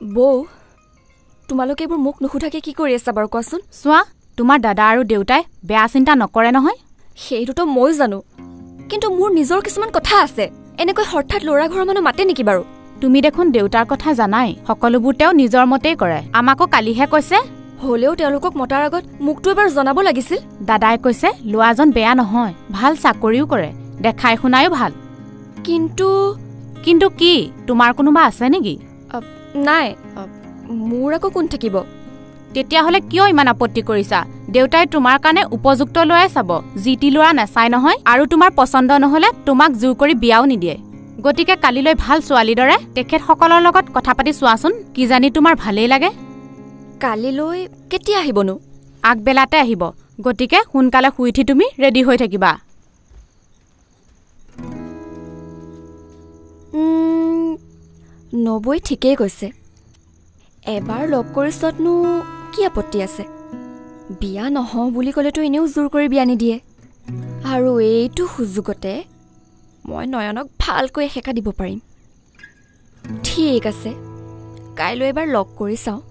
বৌ তোমালোকে এইবোৰ মোক নুসুধাকে কি কৰি আছা বাৰু কোৱাচোন চোৱা তোমাৰ দাদা আৰু দেউতাই বেয়া চিন্তা নকৰে নহয় সেইটোতো মই জানো কিন্তু মোৰ নিজৰ কিছুমান কথা আছে এনেকৈ হঠাৎ ল'ৰা ঘৰৰ মানুহ মাতে নেকি বাৰু তুমি দেখোন দেউতাৰ কথা জানাই সকলোবোৰ তেওঁ নিজৰ মতেই কৰে আমাকো কালিহে কৈছে হলেও তেওঁলোকক মতাৰ আগত মোকতো এবাৰ জনাব লাগিছিল দাদাই কৈছে ল'ৰাজন বেয়া নহয় ভাল চাকৰিও কৰে দেখাই শুনায়ো ভাল কিন্তু কি তোমাৰ কোনোবা আছে নেকি নাই মোৰ আকৌ কোন থাকিব তেতিয়াহ'লে কিয় ইমান আপত্তি কৰিছা দেউতাই তোমাৰ কাৰণে উপযুক্ত ল'ৰাই চাব যি টি ল'ৰা নাচাই নহয় আৰু তোমাৰ পচন্দ নহ'লে তোমাক জোৰ কৰি বিয়াও নিদিয়ে গতিকে কালিলৈ ভাল ছোৱালীৰ দৰে তেখেতসকলৰ লগত কথা পাতি চোৱাচোন কিজানি তোমাৰ ভালেই লাগে কালিলৈ কেতিয়া আহিবনো আগবেলাতে আহিব গতিকে সোনকালে শুই উঠি তুমি ৰেডি হৈ থাকিবা নবৈ ঠিকেই কৈছে এবাৰ লগ কৰিছতনো কি আপত্তি আছে বিয়া নহওঁ বুলি ক'লেতো এনেও জোৰ কৰি বিয়া নিদিয়ে আৰু এইটো সুযোগতে মই নয়নক ভালকৈ এসেকা দিব পাৰিম ঠিক আছে কাইলৈ এবাৰ লগ কৰি চাওঁ